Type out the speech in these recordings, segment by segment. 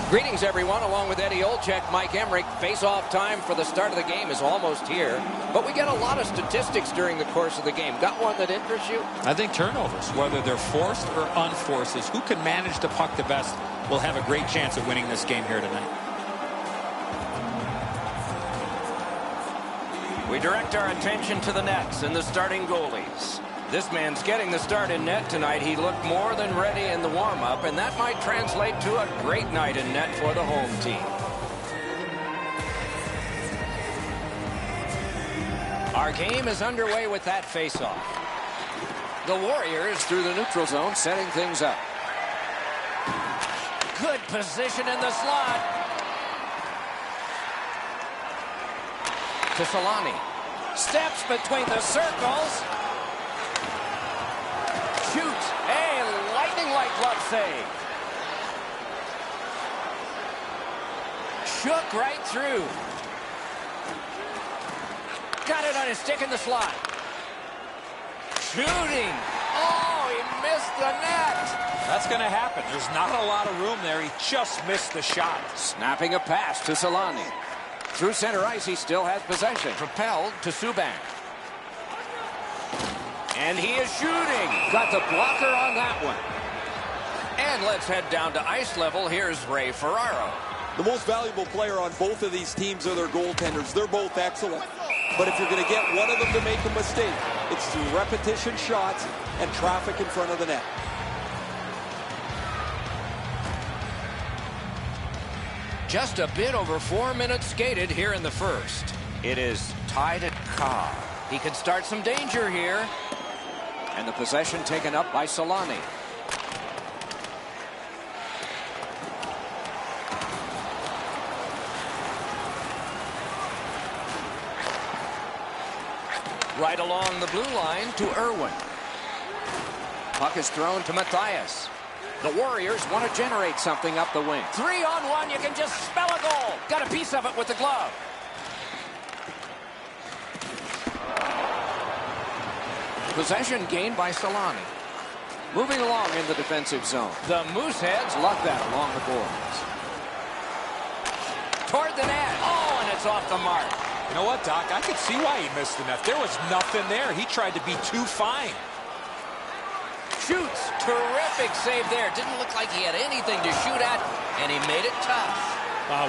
Greetings, everyone. Along with Eddie Olczyk, Mike Emmerich. Face-off time for the start of the game is almost here. But we get a lot of statistics during the course of the game. Got one that interests you? I think turnovers, whether they're forced or unforced, is who can manage the puck the best will have a great chance of winning this game here tonight. We direct our attention to the nets and the starting goalies. This man's getting the start in net tonight. He looked more than ready in the warm-up, and that might translate to a great night in net for the home team. Our game is underway with that face-off. The Warriors through the neutral zone, setting things up. Good position in the slot. To Solani. Steps between the circles. Shoots. A lightning-like glove save. Shook right through. Got it on his stick in the slot. Shooting. Oh, he missed the net. That's going to happen. There's not a lot of room there. He just missed the shot. Snapping a pass to Solani. Through center ice, he still has possession. Propelled to Subban. And he is shooting. Got the blocker on that one. And let's head down to ice level. Here's Ray Ferraro. The most valuable player on both of these teams are their goaltenders. They're both excellent. But if you're going to get one of them to make a mistake, it's through repetition shots and traffic in front of the net. Just a bit over 4 minutes skated here in the first. It is tied at Cobb. He could start some danger here. And the possession taken up by Solani. Right along the blue line to Irwin. Puck is thrown to Matthias. The Warriors want to generate something up the wing. 3-on-1, you can just smell a goal. Got a piece of it with the glove. Possession gained by Solani. Moving along in the defensive zone. The Mooseheads luck that along the boards. Toward the net. Oh, and it's off the mark. You know what, Doc? I could see why he missed the net. There was nothing there. He tried to be too fine. Shoots. Terrific save there. Didn't look like he had anything to shoot at, and he made it tough.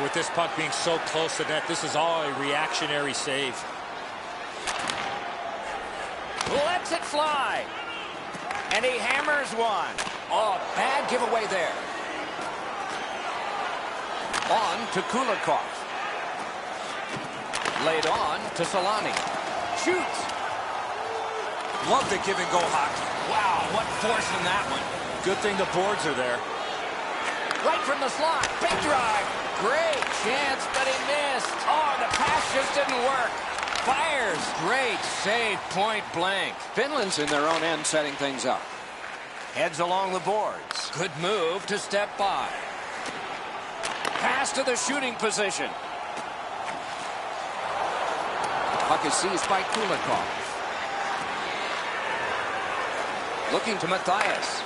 With this puck being so close to net, this is all a reactionary save. Lets it fly. And he hammers one. Oh, bad giveaway there. On to Kulikov. Laid on to Solani. Shoots. Love the give-and-go hockey. Wow, what force in that one. Good thing the boards are there. Right from the slot. Big drive. Great chance, but he missed. Oh, the pass just didn't work. Fires. Great save, point blank. Finland's in their own end setting things up. Heads along the boards. Good move to step by. Pass to the shooting position. Puck is seized by Kulikov. Looking to Matthias.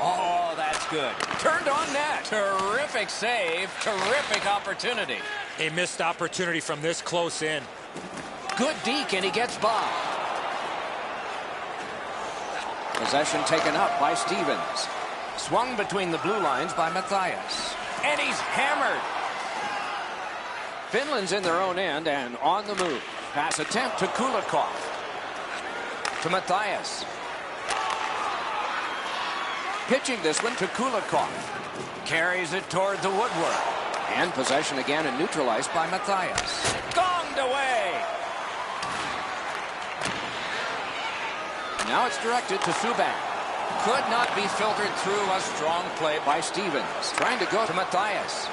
Oh, that's good. Turned on net. Terrific save. Terrific opportunity. A missed opportunity from this close in. Good deke, and he gets by. Possession taken up by Stevens. Swung between the blue lines by Matthias. And he's hammered. Finland's in their own end and on the move. Pass attempt to Kulikov. To Matthias. Pitching this one to Kulikov. Carries it toward the woodwork. And possession again and neutralized by Matthias. Gonged away. Now it's directed to Subban. Could not be filtered through. A strong play by Stevens. Trying to go to Matthias.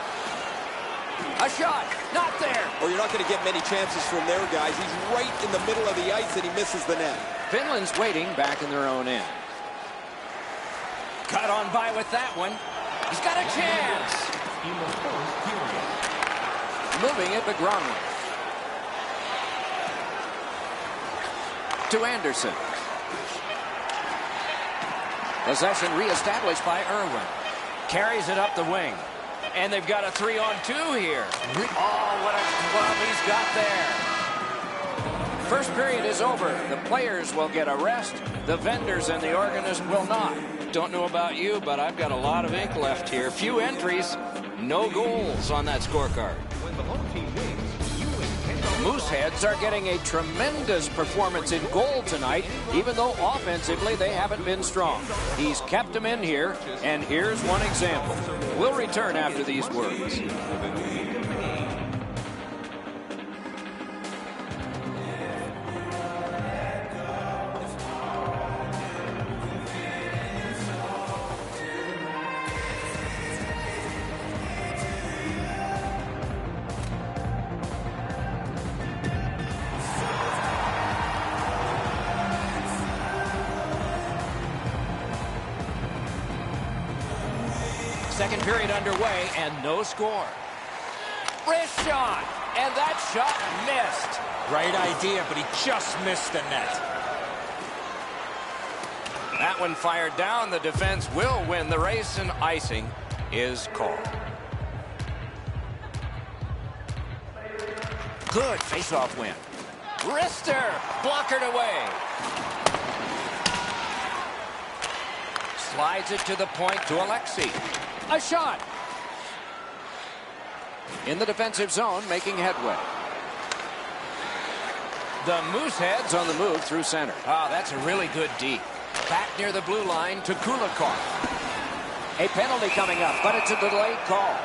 A shot. Not there. Or you're not going to get many chances from there, guys. He's right in the middle of the ice and he misses the net. Finland's waiting back in their own end. Cut on by with that one. He's got a chance. Moving it to Gromley. To Anderson. Possession reestablished by Irwin. Carries it up the wing. And they've got a 3-on-2 here. Oh, what a glove he's got there. First period is over. The players will get a rest. The vendors and the organist will not. Don't know about you, but I've got a lot of ink left here. Few entries, no goals on that scorecard. Mooseheads are getting a tremendous performance in goal tonight, even though offensively they haven't been strong. He's kept them in here, and here's one example. We'll return after these words. Second period underway and no score. Wrist shot, and that shot missed. Right idea, but he just missed the net. That one fired down. The defense will win the race, and icing is called. Good face-off win. Wrister blockered away. Slides it to the point to Alexi. A shot. In the defensive zone, making headway. The Mooseheads on the move through center. Ah, that's a really good D. Back near the blue line to Kulikov. A penalty coming up, but it's a delayed call.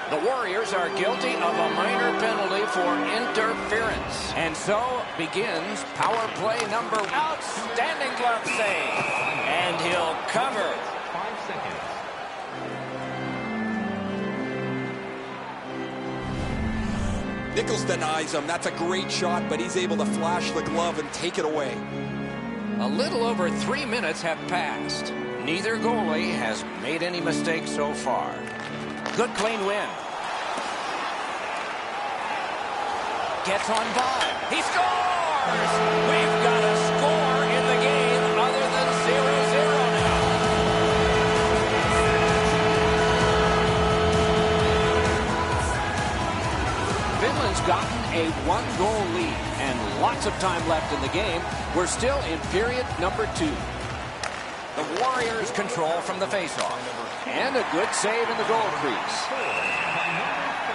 The Warriors are guilty of a minor penalty for interference. And so begins power play number. Outstanding glove save. And he'll cover. 5 seconds. Nichols denies him. That's a great shot, but he's able to flash the glove and take it away. A little over 3 minutes have passed. Neither goalie has made any mistakes so far. Good clean win. Gets on by. He scores! We've got a score in the game other than 0-0 now. Finland's gotten a 1-goal lead and lots of time left in the game. We're still in period number 2. The Warriors control from the faceoff. And a good save in the goal crease.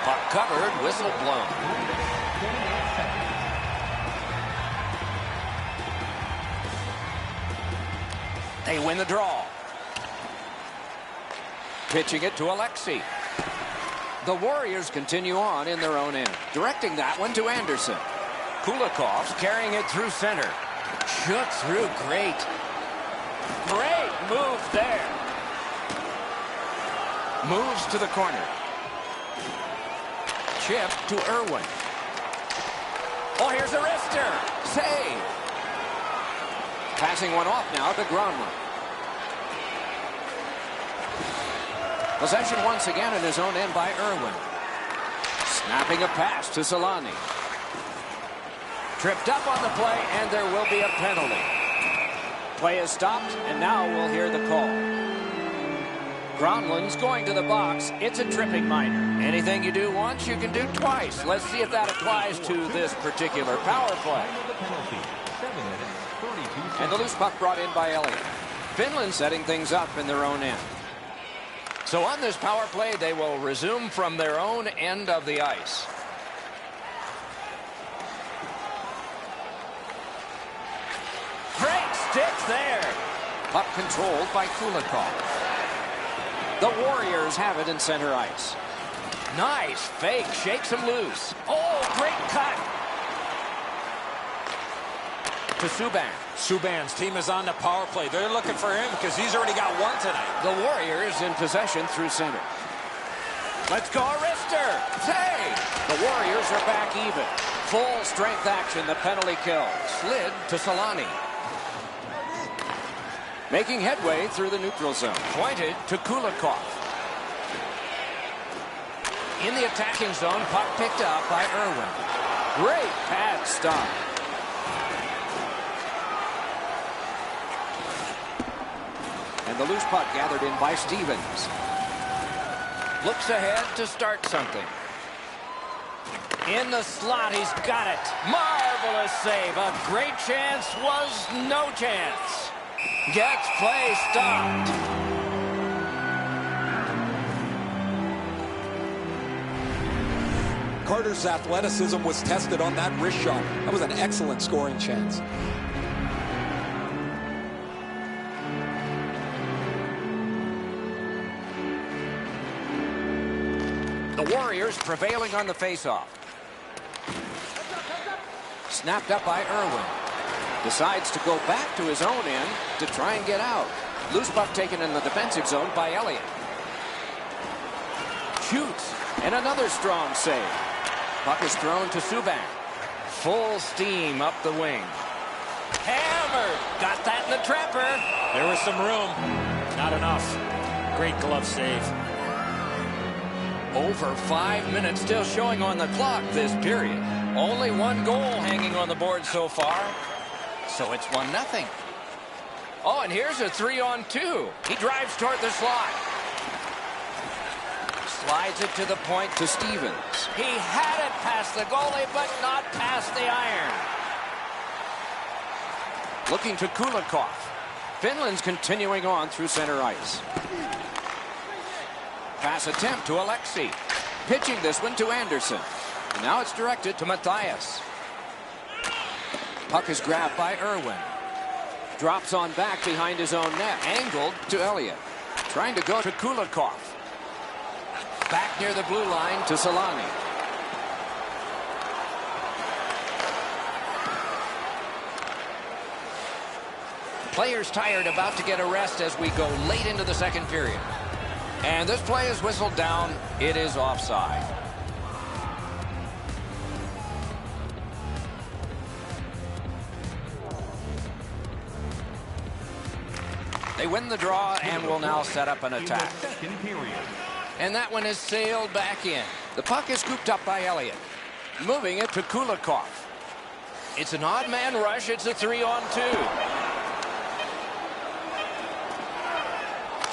Puck covered, whistle blown. They win the draw. Pitching it to Alexi. The Warriors continue on in their own end. Directing that one to Anderson. Kulikov's carrying it through center. Shook through. Great. Great move there. Moves to the corner. Chip to Irwin. Oh, here's a wrister. Save. Passing one off now to Gronlund. Possession once again in his own end by Irwin. Snapping a pass to Solani. Tripped up on the play, and there will be a penalty. Play is stopped, and now we'll hear the call. Gronlund's going to the box. It's a tripping minor. Anything you do once, you can do twice. Let's see if that applies to this particular power play. And the loose puck brought in by Elliott. Finland setting things up in their own end. So on this power play, they will resume from their own end of the ice. Great stick there. Puck controlled by Kulikov. The Warriors have it in center ice. Nice fake, shakes him loose. Oh, great cut. To Subban. Subban's team is on the power play. They're looking for him because he's already got one tonight. The Warriors in possession through center. Let's go, wrister. Save. The Warriors are back even. Full strength action, the penalty kill. Slid to Solani. Making headway through the neutral zone. Pointed to Kulikov. In the attacking zone, puck picked up by Irwin. Great pad stop. And The loose puck gathered in by Stevens. Looks ahead to start something. In the slot, he's got it. Marvelous save. A great chance was no chance. Gets play stopped. Carter's athleticism was tested on that wrist shot. That was an excellent scoring chance. The Warriors prevailing on the faceoff. Snapped up by Irwin. Decides to go back to his own end to try and get out. Loose puck taken in the defensive zone by Elliott. Shoots, and another strong save. Puck is thrown to Subban. Full steam up the wing. Hammered. Got that in the trapper. There was some room. Not enough. Great glove save. Over 5 minutes still showing on the clock this period. Only one goal hanging on the board so far. So it's 1-0. Oh, and here's a 3-on-2. He drives toward the slot. Slides it to the point to Stevens. He had it past the goalie, but not past the iron. Looking to Kulikov. Finland's continuing on through center ice. Pass attempt to Alexei. Pitching this one to Anderson. And now it's directed to Matthias. Puck is grabbed by Irwin. Drops on back behind his own net. Angled to Elliott. Trying to go to Kulikov. Back near the blue line to Solani. Players tired, about to get a rest as we go late into the second period. And this play is whistled down. It is offside. They win the draw and will now set up an attack. And that one is sailed back in. The puck is scooped up by Elliott. Moving it to Kulikov. It's an odd man rush. It's a 3-on-2.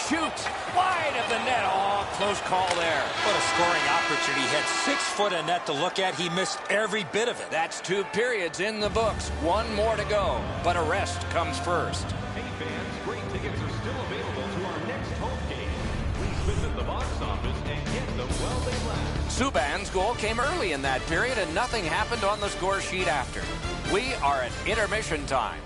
Shoots wide of the net. Oh, close call there. What a scoring opportunity. He had 6 foot of net to look at. He missed every bit of it. That's 2 periods in the books. 1 more to go. But a rest comes first. Hey fans, great tickets are still available to our next home game. Please visit the box office and get them while they last. Subban's goal came early in that period and nothing happened on the score sheet after. We are at intermission time.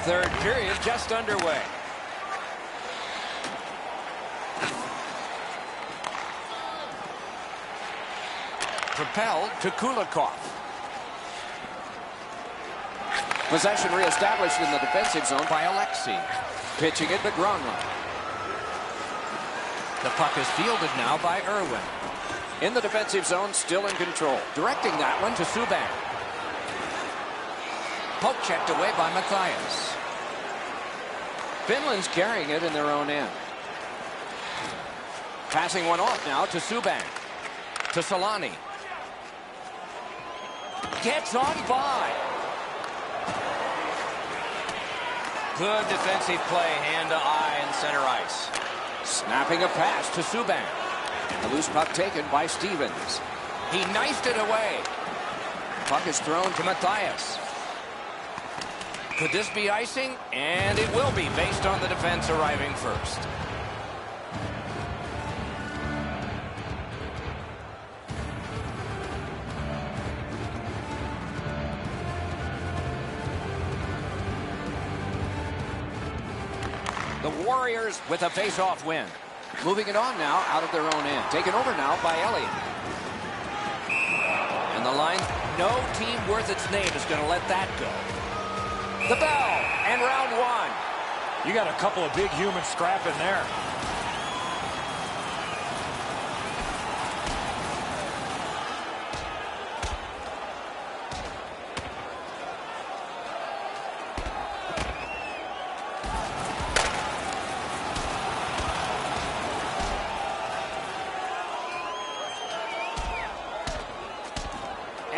Third period just underway. Propelled to Kulikov. Possession reestablished in the defensive zone by Alexei. Pitching it to Gronlund. The puck is fielded now by Irwin. In the defensive zone, still in control. Directing that one to Subban. Poke checked away by Matthias. Finland's carrying it in their own end. Passing one off now to Subban. To Solani. Gets on by. Good defensive play, hand to eye in center ice. Snapping a pass to Subban. The loose puck taken by Stevens. He knifed it away. Puck is thrown to Matthias. Could this be icing? And it will be, based on the defense arriving first. The Warriors with a face-off win. Moving it on now out of their own end. Taken over now by Elliott. And the line, no team worth its name is going to let that go. The bell, and round 1. You got a couple of big humans scrapping there.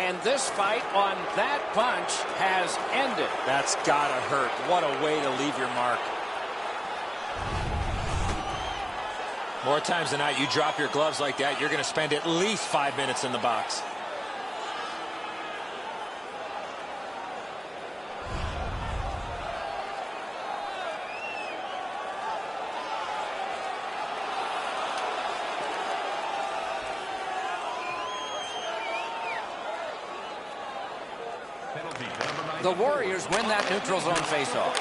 And this fight on that punch has ended. That's gotta hurt. What a way to leave your mark. More times than not, you drop your gloves like that, you're going to spend at least 5 minutes in the box. The Warriors win that neutral zone faceoff.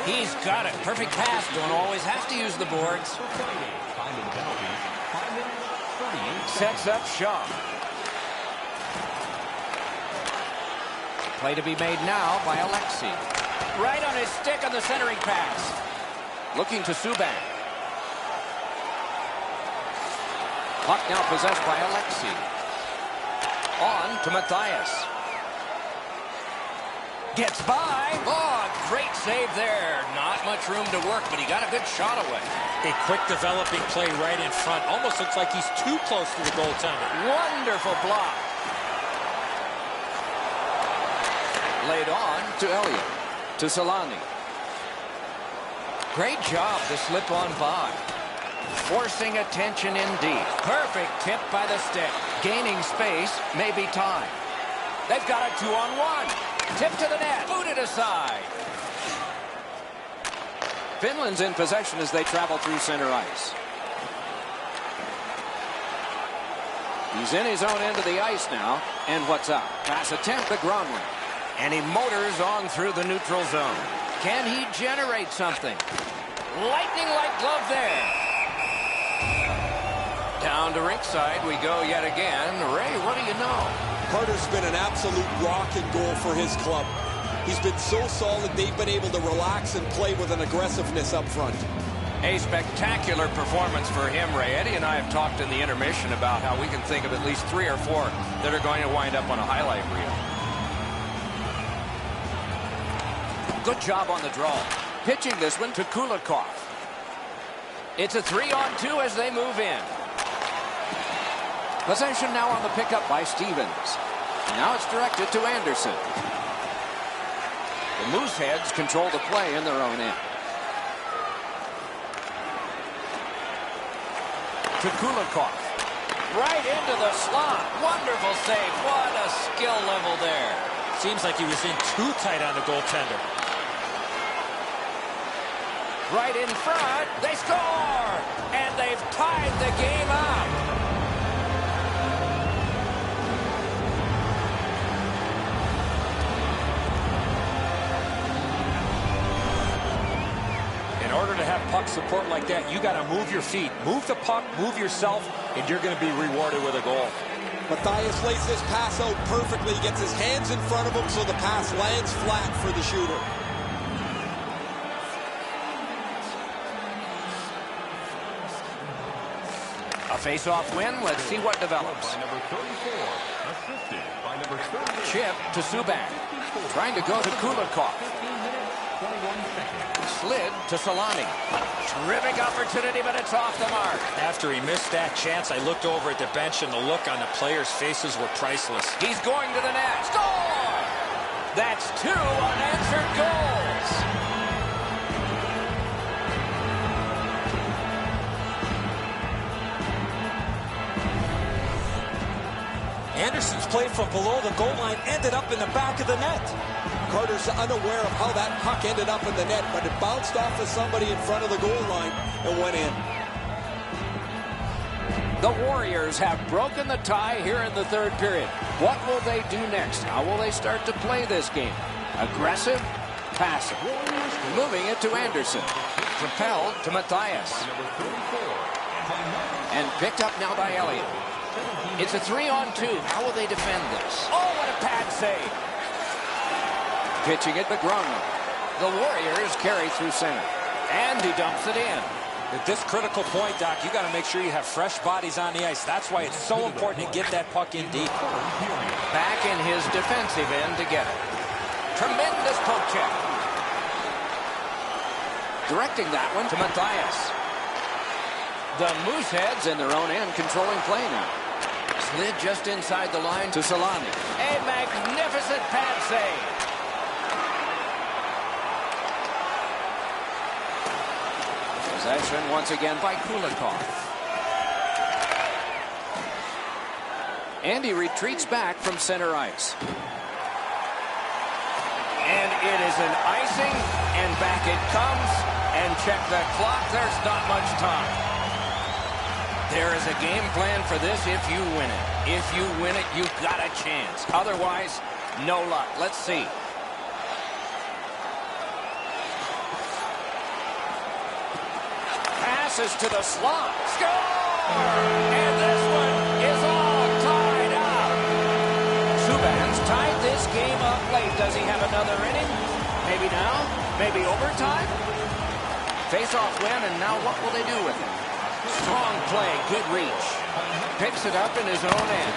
He's got it. Perfect pass. Don't always have to use the boards. Sets up Shaw. Play to be made now by Alexi. Right on his stick on the centering pass. Looking to Subban. Puck now possessed by Alexi. On to Matthias. Gets by. Oh, great save there. Not much room to work, but he got a good shot away. A quick developing play right in front. Almost looks like he's too close to the goaltender. Wonderful block. Laid on to Elliott. To Solani. Great job to slip on by. Forcing attention indeed. Perfect tip by the stick. Gaining space, maybe time. They've got a 2-on-1. Tip to the net. Booted aside. Finland's in possession as they travel through center ice. He's in his own end of the ice now. And what's up? Pass attempt to Gronlund. And he motors on through the neutral zone. Can he generate something? Lightning-like glove there. Down to rinkside we go yet again. Ray, what do you know? Carter's been an absolute rock and goal for his club. He's been so solid, they've been able to relax and play with an aggressiveness up front. A spectacular performance for him, Ray. Eddie and I have talked in the intermission about how we can think of at least 3 or 4 that are going to wind up on a highlight reel. Good job on the draw. Pitching this one to Kulikov. It's a 3-on-2 as they move in. Possession now on the pickup by Stevens. Now it's directed to Anderson. The Mooseheads control the play in their own end. To Kulikov. Right into the slot. Wonderful save. What a skill level there. Seems like he was in too tight on the goaltender. Right in front. They score! And they've tied the game up. In order to have puck support like that, you got to move your feet. Move the puck, move yourself, and you're going to be rewarded with a goal. Matthias lays this pass out perfectly. He gets his hands in front of him so the pass lands flat for the shooter. A face-off win. Let's see what develops. Chip to Subban. Trying to go to Kulikov. Slid to Solani. Terrific opportunity, but it's off the mark. After he missed that chance, I looked over at the bench, and the look on the players' faces were priceless. He's going to the net. Score! That's 2 unanswered goals. Anderson's play from below the goal line ended up in the back of the net. Carter's unaware of how that puck ended up in the net, but it bounced off of somebody in front of the goal line and went in. The Warriors have broken the tie here in the third period. What will they do next? How will they start to play this game? Aggressive? Passive? Moving it to Anderson. Propelled to Matthias. And picked up now by Elliott. It's a 3-on-2. How will they defend this? Oh, what a pad save. Pitching it to Gronlund. The Warriors carry through center. And he dumps it in. At this critical point, Doc, you got to make sure you have fresh bodies on the ice. That's why it's so important to get that puck in deep. Back in his defensive end to get it. Tremendous poke check. Directing that one to Matthias. The Mooseheads in their own end controlling play now. Slid just inside the line to Solani. A magnificent pad save. Possession once again by Kulikov. And he retreats back from center ice. And it is an icing, and back it comes. And check the clock. There's not much time. There is a game plan for this if you win it. If you win it, you've got a chance. Otherwise, no luck. Let's see. Passes to the slot. Score! And this one is all tied up. Subban's tied this game up late. Does he have another inning? Maybe now? Maybe overtime? Face-off win, and now what will they do with it? Strong play, good reach. Picks it up in his own end.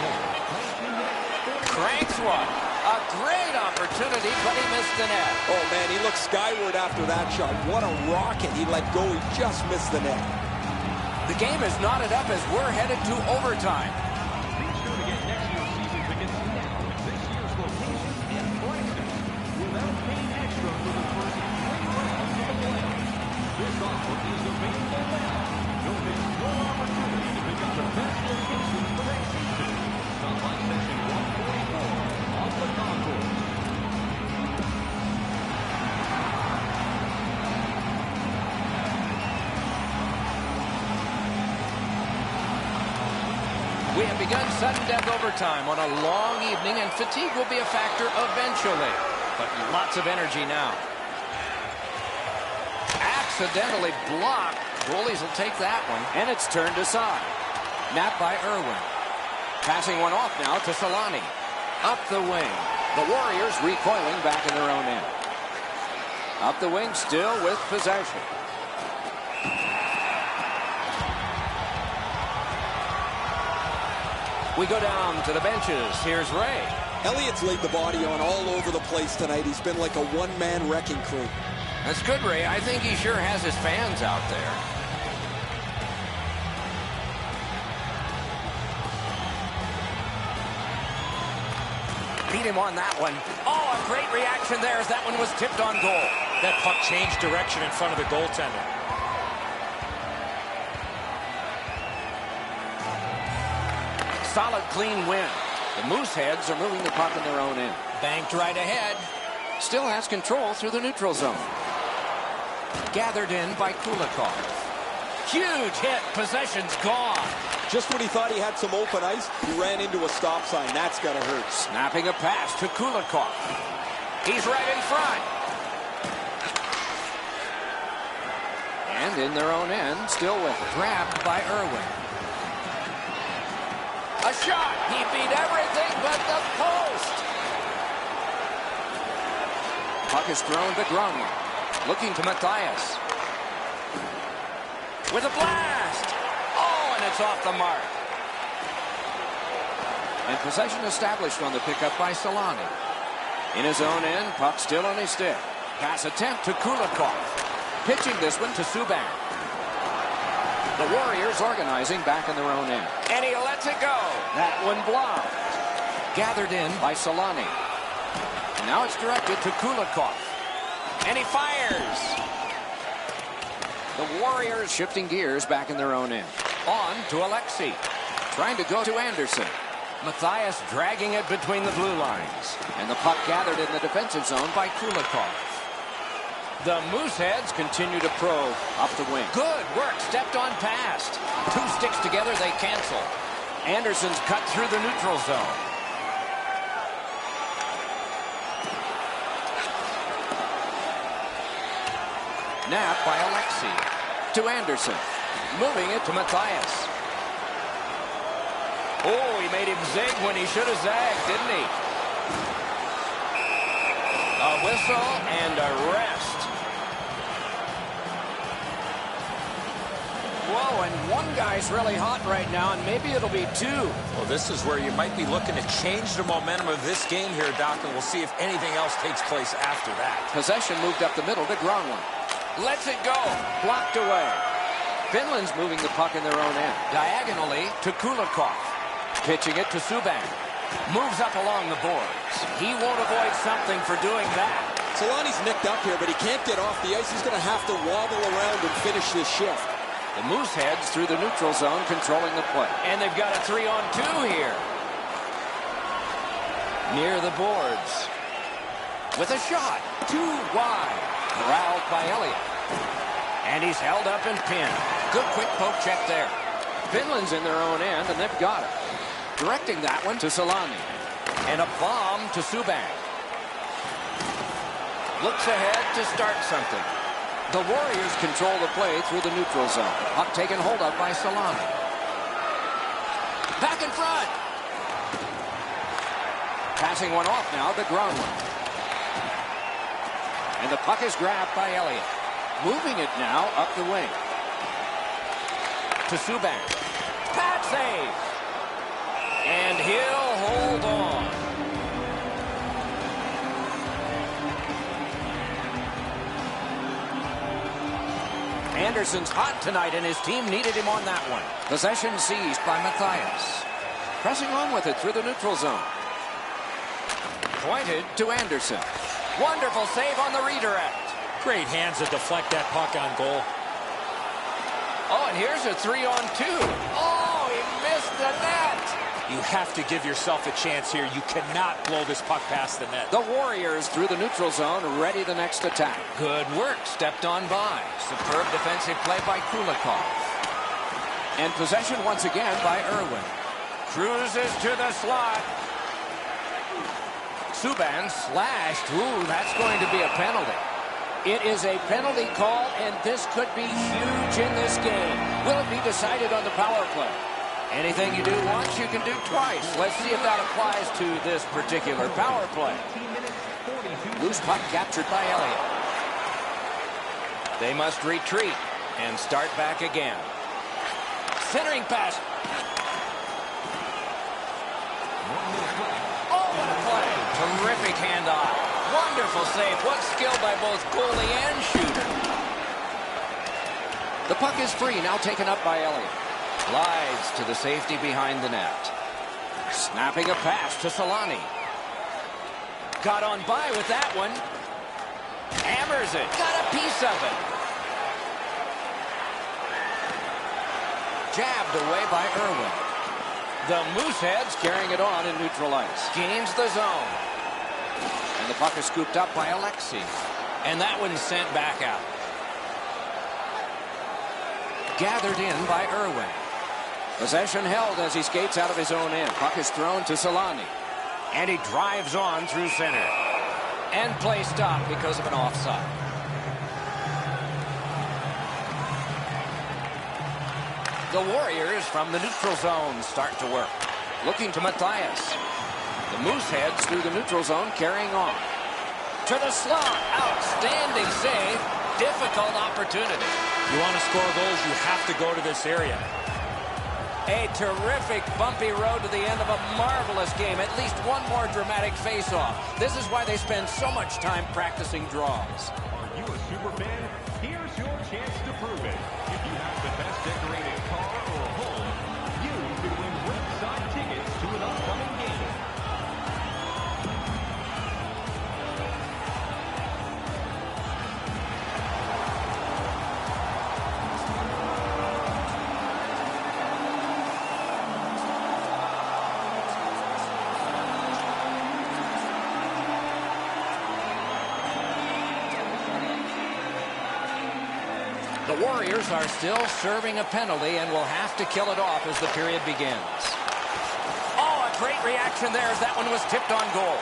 Cranks one. A great opportunity, but he missed the net. Oh, man, he looked skyward after that shot. What a rocket. He let go. He just missed the net. The game is knotted up as we're headed to overtime. Be sure to get next year's season tickets now at this year's location in Boston without paying extra for the first 3 rounds of the playoffs. This offer is available now. Don't miss your opportunity to pick up the best location for next season. Stop by section 144 off the concourse. We have begun sudden death overtime on a long evening, and fatigue will be a factor eventually. But lots of energy now. Accidentally blocked. Goalies will take that one, and it's turned aside. Napped by Irwin. Passing one off now to Solani. Up the wing. The Warriors recoiling back in their own end. Up the wing still with possession. We go down to the benches. Here's Ray. Elliott's laid the body on all over the place tonight. He's been like a one-man wrecking crew. That's good, Ray. I think he sure has his fans out there. Beat him on that one. Oh, a great reaction there as that one was tipped on goal. That puck changed direction in front of the goaltender. Solid, clean win. The Mooseheads are moving the puck in their own end. Banked right ahead. Still has control through the neutral zone. Gathered in by Kulikov. Huge hit. Possession's gone. Just when he thought he had some open ice, he ran into a stop sign. That's got to hurt. Snapping a pass to Kulikov. He's right in front. And in their own end, still with it. Grabbed by Irwin. A shot. He beat everything but the post. Puck is thrown to Gronwyn. Looking to Matthias. With a blast. Oh, and it's off the mark. And possession established on the pickup by Solani. In his own end, puck still on his stick. Pass attempt to Kulikov. Pitching this one to Subban. The Warriors organizing back in their own end. And he lets it go. That one blocked. Gathered in by Solani. And now it's directed to Kulikov. And he fires. The Warriors shifting gears back in their own end. On to Alexei. Trying to go to Anderson. Matthias dragging it between the blue lines. And the puck gathered in the defensive zone by Kulikov. The Mooseheads continue to probe up the wing. Good work. Stepped on past. Two sticks together, they cancel. Anderson's cut through the neutral zone. Napped by Alexei. To Anderson. Moving it to Matthias. Oh, he made him zig when he should have zagged, didn't he? A whistle and a rest. Whoa, and one guy's really hot right now, and maybe it'll be two. Well, this is where you might be looking to change the momentum of this game here, Doc, and we'll see if anything else takes place after that. Possession moved up the middle to Gronwyn. Lets it go. Blocked away. Finland's moving the puck in their own end. Diagonally to Kulikov. Pitching it to Subban. Moves up along the boards. He won't avoid something for doing that. Solani's nicked up here, but he can't get off the ice. He's going to have to wobble around and finish this shift. The Moose heads through the neutral zone, controlling the play. And they've got a 3-on-2 here. Near the boards. With a shot. Too wide. Corralled by Elliott. And he's held up and pinned. Good quick poke check there. Finland's in their own end, and they've got it. Directing that one to Solani. And a bomb to Subban. Looks ahead to start something. The Warriors control the play through the neutral zone. Puck taken hold of by Solani. Back in front. Passing one off now to Gronwald. And the puck is grabbed by Elliott. Moving it now up the wing. To Subban. Pad save. And he'll hold on. Anderson's hot tonight, and his team needed him on that one. Possession seized by Matthias. Pressing on with it through the neutral zone. Pointed to Anderson. Wonderful save on the redirect. Great hands to deflect that puck on goal. Oh, and here's a 3-on-2. Oh, he missed the net. You have to give yourself a chance here. You cannot blow this puck past the net. The Warriors through the neutral zone, ready the next attack. Good work, stepped on by. Superb defensive play by Kulikov. And possession once again by Irwin. Cruises to the slot. Subban slashed. Ooh, that's going to be a penalty. It is a penalty call, and this could be huge in this game. Will it be decided on the power play? Anything you do once, you can do twice. Let's see if that applies to this particular power play. Loose puck captured by Elliott. They must retreat and start back again. Centering pass. Oh, what a play. Terrific handoff. Wonderful save. What skill by both goalie and shooter. The puck is free, now taken up by Elliott. Glides to the safety behind the net. Snapping a pass to Solani. Got on by with that one. Hammers it. Got a piece of it. Jabbed away by Irwin. The Mooseheads carrying it on in neutral ice. Gains the zone. And the puck is scooped up by Alexei. And that one's sent back out. Gathered in by Irwin. Possession held as he skates out of his own end. Puck is thrown to Solani. And he drives on through center. And play stopped because of an offside. The Warriors from the neutral zone start to work. Looking to Matthias. The Mooseheads through the neutral zone carrying on. To the slot. Outstanding save. Difficult opportunity. You want to score goals, you have to go to this area. A terrific bumpy road to the end of a marvelous game. At least one more dramatic face-off. This is why they spend so much time practicing draws. Are you a super fan? Here's your chance to prove it. If you have the best decorated car or home, you could win ringside tickets to an upcoming game. The Warriors are still serving a penalty and will have to kill it off as the period begins. Oh, a great reaction there as that one was tipped on goal.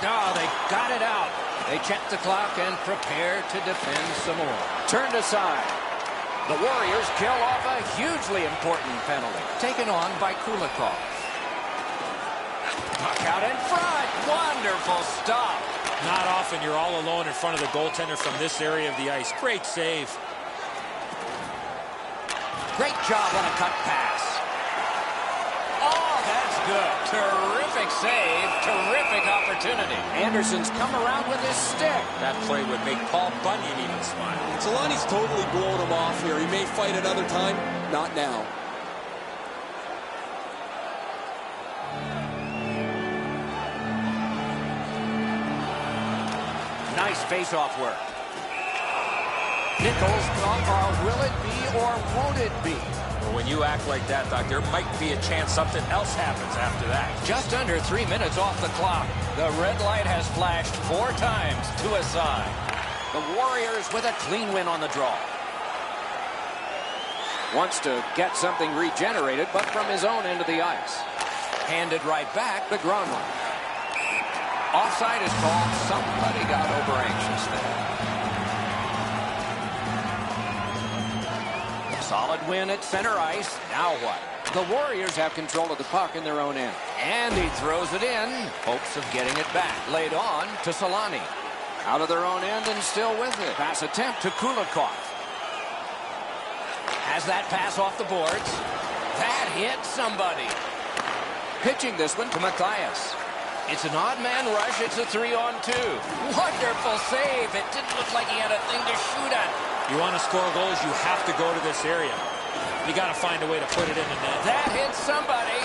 Oh, they got it out. They check the clock and prepare to defend some more. Turned aside. The Warriors kill off a hugely important penalty. Taken on by Kulikov. Puck out in front. Wonderful stop. Not often you're all alone in front of the goaltender from this area of the ice. Great save. Great job on a cut pass. Oh, that's good. Terrific save. Terrific opportunity. Anderson's come around with his stick. That play would make Paul Bunyan even smile. Solani's totally blown him off here. He may fight another time. Not now. Nice face-off work. Nichols, will it be or won't it be? Well, when you act like that, Doc, there might be a chance something else happens after that. Just under 3 minutes off the clock. The red light has flashed 4 times to a side. The Warriors with a clean win on the draw. Wants to get something regenerated, but from his own end of the ice. Handed right back to Gronlund. Offside is called. Somebody got over anxious there. Solid win at center ice. Now what? The Warriors have control of the puck in their own end. And he throws it in. Hopes of getting it back. Laid on to Solani. Out of their own end and still with it. Pass attempt to Kulikov. Has that pass off the boards. That hit somebody. Pitching this one to Matthias. It's an odd man rush. It's a 3-on-2. Wonderful save. It didn't look like he had a thing to shoot at. You want to score goals, you have to go to this area. You got to find a way to put it in the net. That hit somebody.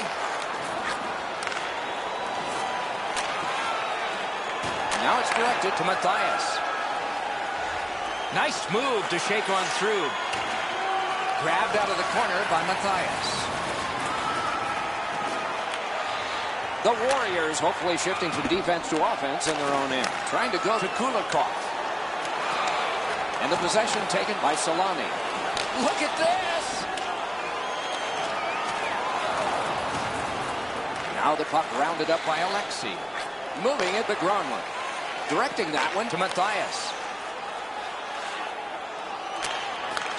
Now it's directed to Matthias. Nice move to shake on through. Grabbed out of the corner by Matthias. The Warriors hopefully shifting from defense to offense in their own end. Trying to go to Kulikov. And the possession taken by Solani. Look at this! Now the puck rounded up by Alexei. Moving it to Gronlund. Directing that one to Matthias.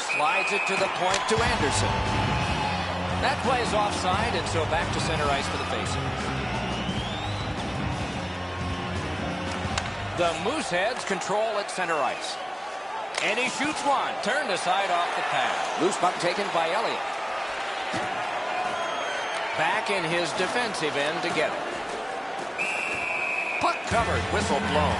Slides it to the point to Anderson. That play is offside, and so back to center ice for the faceoff. The Mooseheads control at center ice. And he shoots one. Turned aside off the pass. Loose puck taken by Elliott. Back in his defensive end to get it. Puck covered. Whistle blown.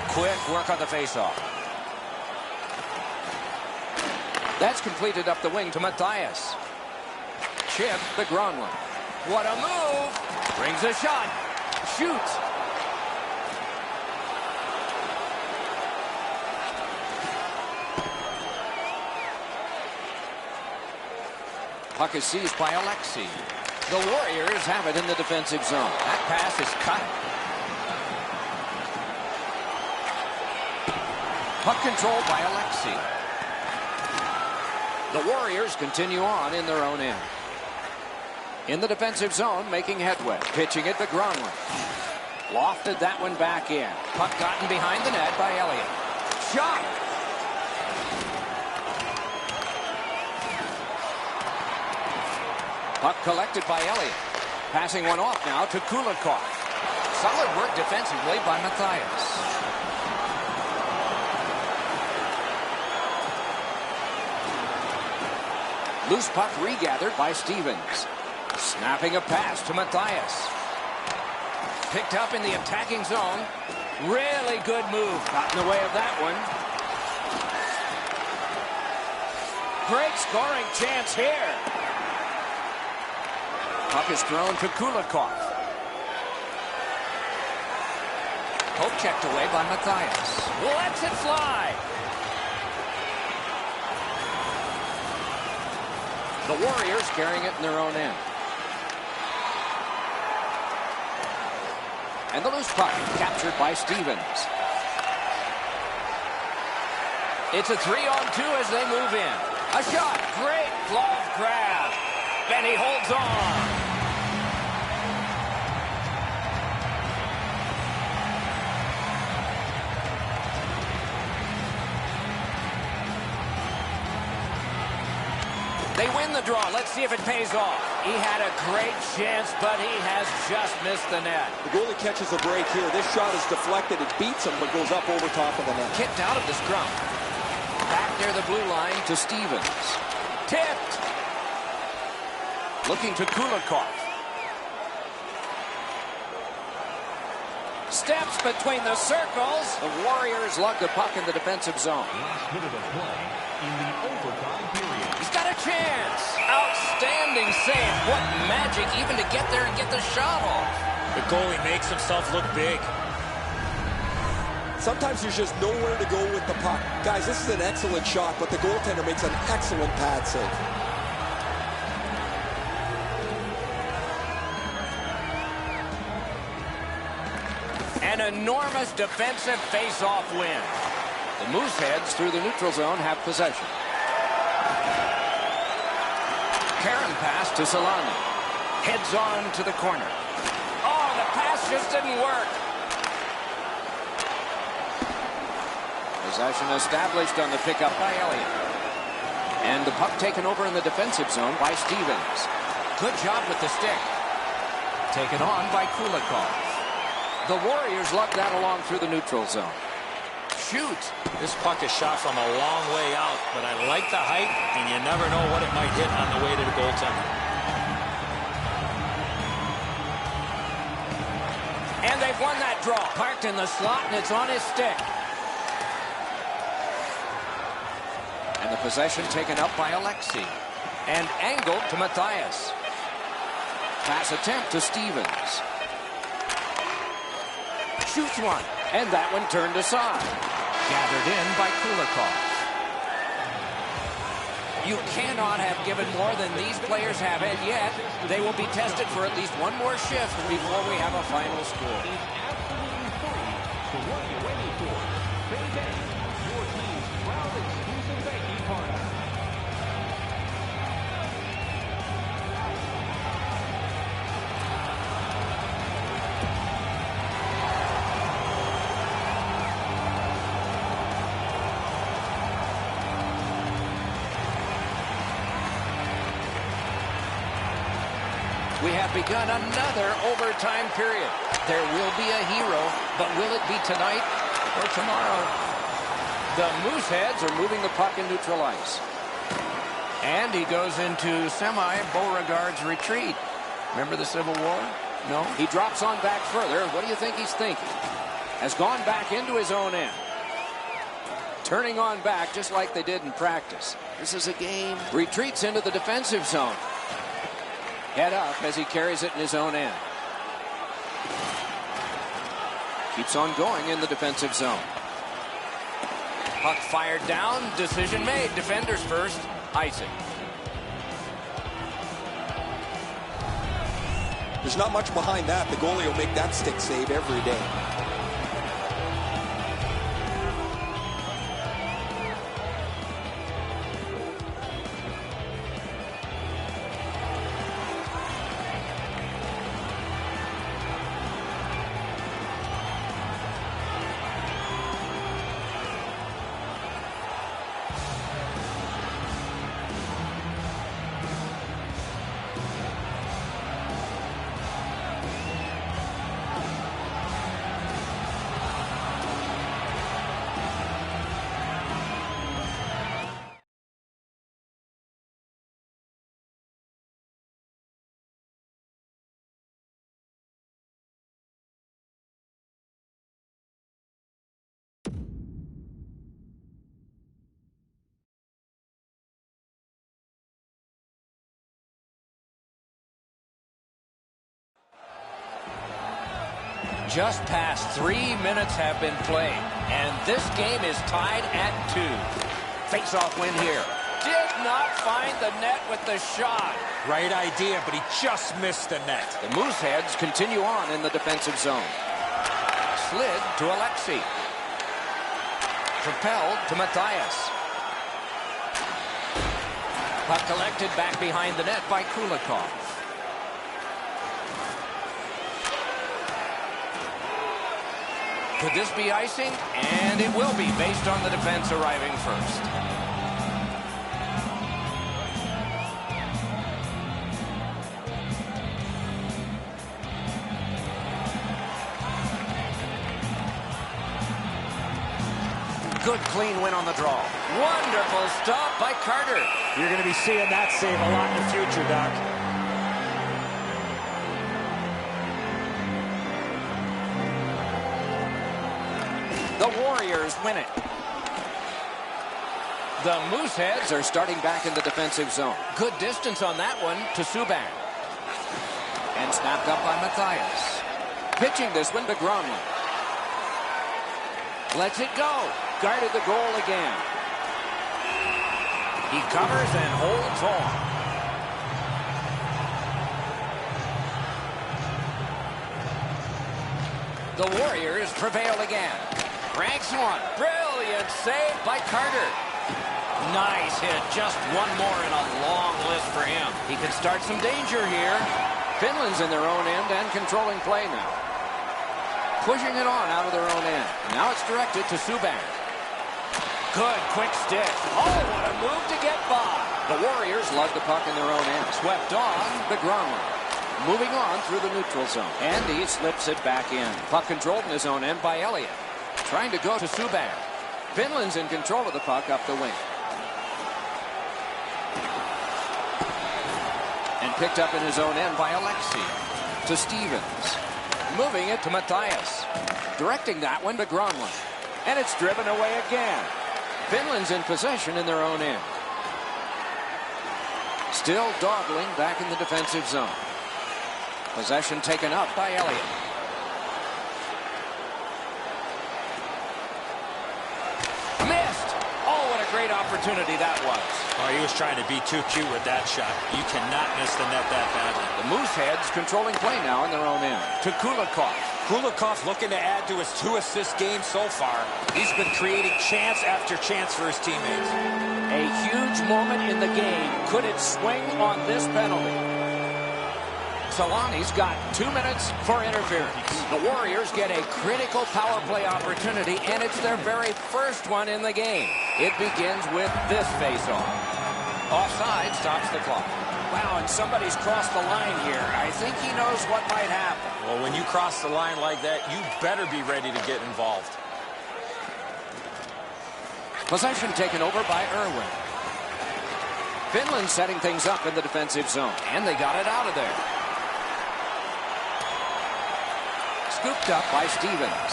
Quick work on the faceoff. That's completed up the wing to Matthias. Chip the Gronlund. What a move! Brings a shot. Shoots. Puck is seized by Alexei. The Warriors have it in the defensive zone. That pass is cut. Puck controlled by Alexei. The Warriors continue on in their own end. In the defensive zone, making headway. Pitching it to Gronlund. Lofted that one back in. Puck gotten behind the net by Elliott. Shot! Puck collected by Elliott. Passing one off now to Kulikov. Solid work defensively by Matthias. Loose puck regathered by Stevens. Snapping a pass to Matthias. Picked up in the attacking zone. Really good move. Got in the way of that one. Great scoring chance here. Puck is thrown to Kulikov. Poke checked away by Matthias. Lets it fly. The Warriors carrying it in their own end. And the loose puck captured by Stevens. It's a 3-on-2 as they move in. A shot. Great glove grab. And he holds on. They win the draw. Let's see if it pays off. He had a great chance, but he has just missed the net. The goalie catches a break here. This shot is deflected. It beats him, but goes up over top of the net. Kicked out of the scrum. Back near the blue line to Stevens. Tipped. Looking to Kulikov. Steps between the circles. The Warriors lug the puck in the defensive zone. Last minute of play in the overtime period. He's got a chance. Outstanding save. What magic even to get there and get the shot off. The goalie makes himself look big. Sometimes there's just nowhere to go with the puck. Guys, this is an excellent shot, but the goaltender makes an excellent pad save. An enormous defensive face-off win. The Mooseheads through the neutral zone have possession. Karen pass to Solani. Heads on to the corner. Oh, the pass just didn't work. Possession established on the pickup by Elliott. And the puck taken over in the defensive zone by Stevens. Good job with the stick. Taken on by Kulikov. The Warriors luck that along through the neutral zone. Shoot. This puck is shot from a long way out, but I like the height, and you never know what it might hit on the way to the goaltender. And they've won that draw. Parked in the slot, and it's on his stick. And the possession taken up by Alexei. And angled to Matthias. Pass attempt to Stevens. Shoots one. And that one turned aside. Gathered in by Kulikov. You cannot have given more than these players have, and yet they will be tested for at least one more shift before we have a final score. Is absolutely free. So what are you waiting for? Payday, your team's proud exclusive banking partner. We have begun another overtime period. There will be a hero, but will it be tonight or tomorrow? The Mooseheads are moving the puck in neutral ice. And he goes into semi-Beauregard's retreat. Remember the Civil War? No? He drops on back further. What do you think he's thinking? Has gone back into his own end. Turning on back just like they did in practice. This is a game. Retreats into the defensive zone. Head up as he carries it in his own end. Keeps on going in the defensive zone. Puck fired down. Decision made. Defenders first. Icing. There's not much behind that. The goalie will make that stick save every day. Just past 3 minutes have been played, and this game is tied at 2. Face-off win here. Did not find the net with the shot. Right idea, but he just missed the net. The Mooseheads continue on in the defensive zone. Slid to Alexei. Propelled to Matthias. Puck collected back behind the net by Kulikov. Could this be icing? And it will be, based on the defense arriving first. Good clean win on the draw. Wonderful stop by Carter. You're going to be seeing that save a lot in the future, Doc. The Warriors win it. The Mooseheads are starting back in the defensive zone. Good distance on that one to Subban. And snapped up by Matthias. Pitching this one to Gronlund. Lets it go. Guarded the goal again. He covers and holds on. The Warriors prevail again. Ranks one. Brilliant save by Carter. Nice hit. Just one more in a long list for him. He can start some danger here. Finland's in their own end and controlling play now. Pushing it on out of their own end. Now it's directed to Subban. Good quick stick. Oh, what a move to get by. The Warriors lug the puck in their own end. Swept on to Gronlund. Moving on through the neutral zone. And he slips it back in. Puck controlled in his own end by Elliott. Trying to go to Subban. Finland's in control of the puck up the wing. And picked up in his own end by Alexei. To Stevens. Moving it to Matthias. Directing that one to Gronlund. And it's driven away again. Finland's in possession in their own end. Still dawdling back in the defensive zone. Possession taken up by Elliott. Missed. Oh, what a great opportunity that was. Oh, he was trying to be too cute with that shot. You cannot miss the net that badly. The Mooseheads controlling play now in their own end. To Kulikov. Kulikov looking to add to his 2-assist game so far. He's been creating chance after chance for his teammates. A huge moment in the game. Could it swing on this penalty? Solani's got 2 minutes for interference. The Warriors get a critical power play opportunity, and it's their very first one in the game. It begins with this face-off. Offside stops the clock. Wow, and somebody's crossed the line here. I think he knows what might happen. Well, when you cross the line like that, you better be ready to get involved. Possession taken over by Irwin. Finland setting things up in the defensive zone, and they got it out of there. Scooped up by Stevens.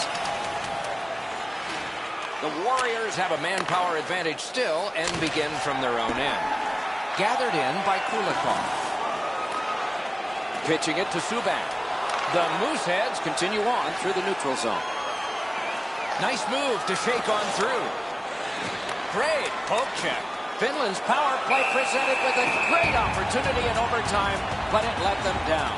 The Warriors have a manpower advantage still and begin from their own end. Gathered in by Kulikov. Pitching it to Subban. The Mooseheads continue on through the neutral zone. Nice move to shake on through. Great poke check. Finland's power play presented with a great opportunity in overtime, but it let them down.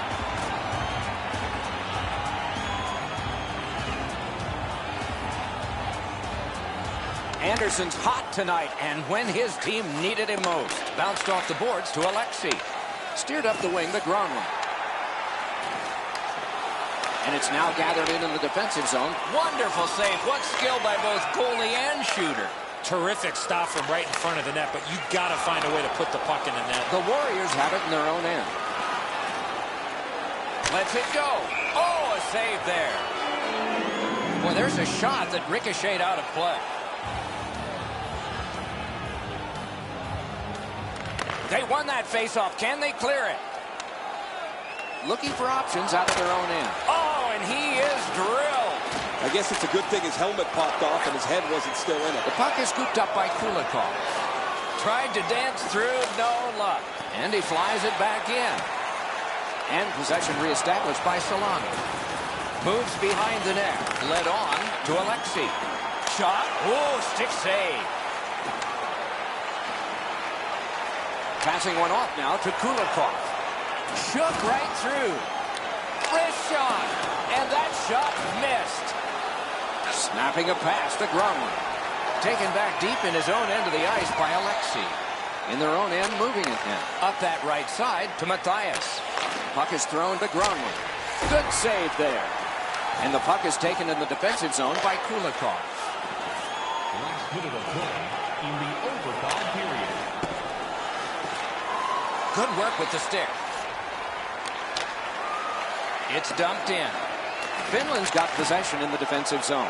Anderson's hot tonight, and when his team needed him most. Bounced off the boards to Alexei. Steered up the wing to Gronlund. And it's now gathered in the defensive zone. Wonderful save. What skill by both goalie and shooter. Terrific stop from right in front of the net, but you got to find a way to put the puck in the net. The Warriors have it in their own end. Lets it go. Oh, a save there. Well, there's a shot that ricocheted out of play. They won that faceoff. Can they clear it? Looking for options out of their own end. Oh, and he is drilled. I guess it's a good thing his helmet popped off and his head wasn't still in it. The puck is scooped up by Kulikov. Tried to dance through, no luck. And he flies it back in. And possession reestablished by Solani. Moves behind the net. Led on to Alexei. Shot. Oh, stick save. Passing one off now to Kulikov. Shook right through. Wrist shot. And that shot missed. Snapping a pass to Gronlund. Taken back deep in his own end of the ice by Alexei. In their own end, moving it now. Up that right side to Matthias. Puck is thrown to Gronlund. Good save there. And the puck is taken in the defensive zone by Kulikov. Last minute of play in the overtime period. Good work with the stick. It's dumped in. Finland's got possession in the defensive zone.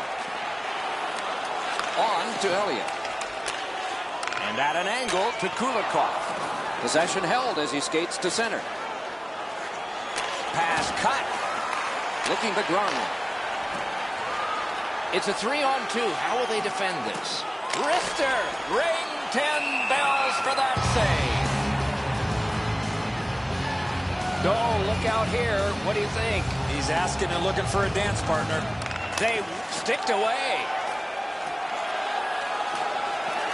On to Elliott. And at an angle to Kulikov. Possession held as he skates to center. Pass cut. Looking to Gronlund. It's a 3-on-2. How will they defend this? Wrister, ring 10 bells for that save. Oh, look out here. What do you think? He's asking and looking for a dance partner. They sticked away.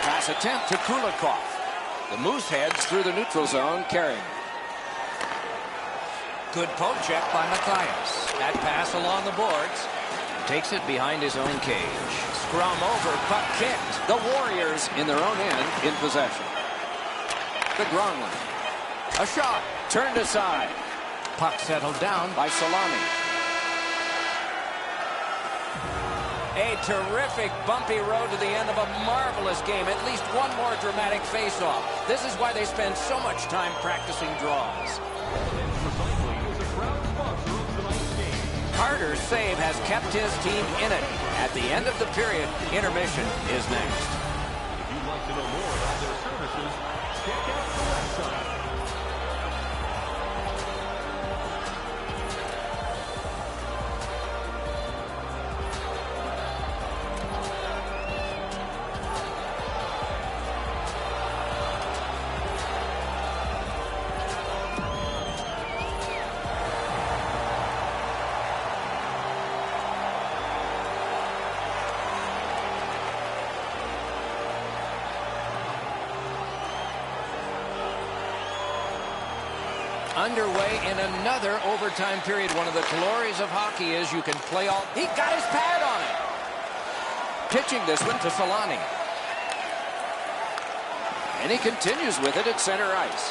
Pass attempt to Kulikov. The Moose heads through the neutral zone, carrying. Good poke check by Matthias. That pass along the boards. Takes it behind his own cage. Scrum over, puck kicked. The Warriors in their own end in possession. The Gronlund. A shot. Turned aside. Puck settled down by Salami. A terrific bumpy road to the end of a marvelous game. At least one more dramatic face-off. This is why they spend so much time practicing draws. Carter's save has kept his team in it. At the end of the period, intermission is next. If you'd like to know more about their services, check out the website. Underway in another overtime period. One of the glories of hockey is you can play all... He got his pad on it. Pitching this one to Solani. And he continues with it at center ice.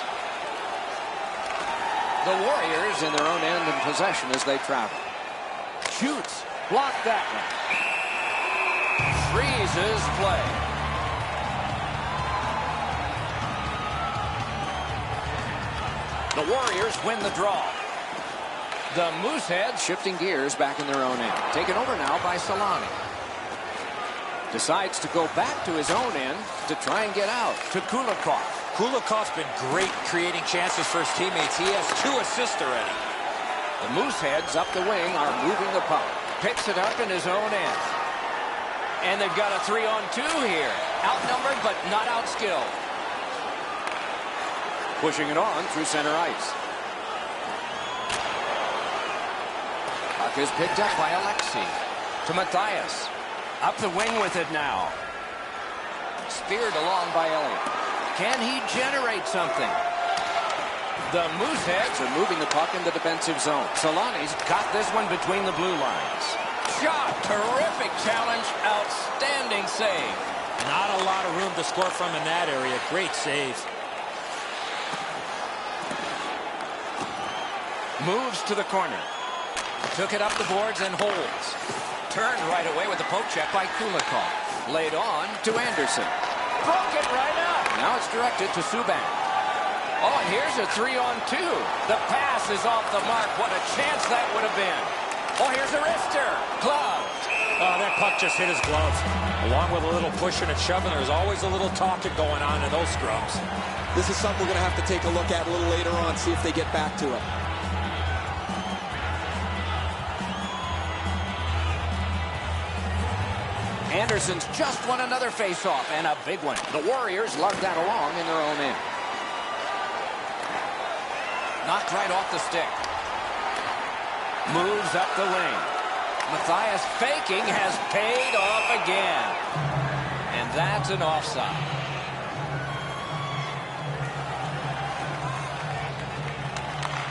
The Warriors in their own end in possession as they travel. Shoots. Blocked that one. Freezes play. The Warriors win the draw. The Mooseheads shifting gears back in their own end. Taken over now by Solani. Decides to go back to his own end to try and get out to Kulikov. Kulikov's been great creating chances for his teammates. He has 2 assists already. The Mooseheads up the wing are moving the puck. Picks it up in his own end. And they've got a 3-on-2 here. Outnumbered but not outskilled. Pushing it on through center ice. Puck is picked up by Alexei. To Matthias. Up the wing with it now. Speared along by Elliott. Can he generate something? The Mooseheads are moving the puck in the defensive zone. Solani's got this one between the blue lines. Shot. Terrific challenge. Outstanding save. Not a lot of room to score from in that area. Great save. Moves to the corner. Took it up the boards and holds. Turned right away with the poke check by Kulikov. Laid on to Anderson. Broke it right up. Now it's directed to Subban. Oh, and here's a 3-on-2. The pass is off the mark. What a chance that would have been. Oh, here's a wrister. Glove. Oh, that puck just hit his glove. Along with a little pushing and shoving, there's always a little talking going on in those scrums. This is something we're going to have to take a look at a little later on, see if they get back to it. Anderson's just won another face-off, and a big one. The Warriors lug that along in their own end. Knocked right off the stick. Moves up the wing. Matthias faking has paid off again. And that's an offside.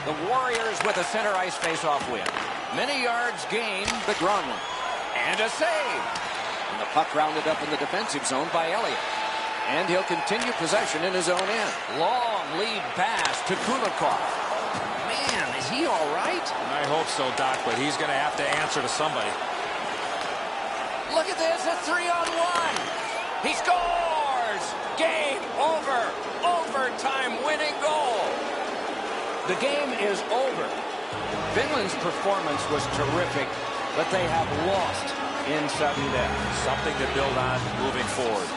The Warriors with a center ice face-off win. Many yards gained, the Gronlund. And a save. And the puck rounded up in the defensive zone by Elliott. And he'll continue possession in his own end. Long lead pass to Kulikov. Man, is he all right? I hope so, Doc, but he's going to have to answer to somebody. Look at this, a 3-on-1. He scores! Game over. Overtime winning goal. The game is over. Finland's performance was terrific, but they have lost in sudden death. Something to build on moving forward.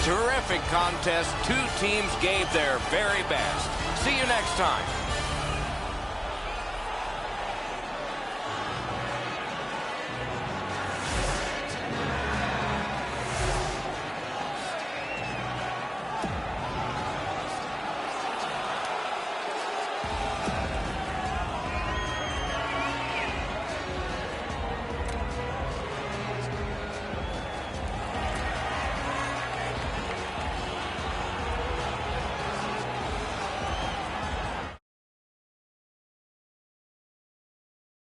Terrific contest. Two teams gave their very best. See you next time.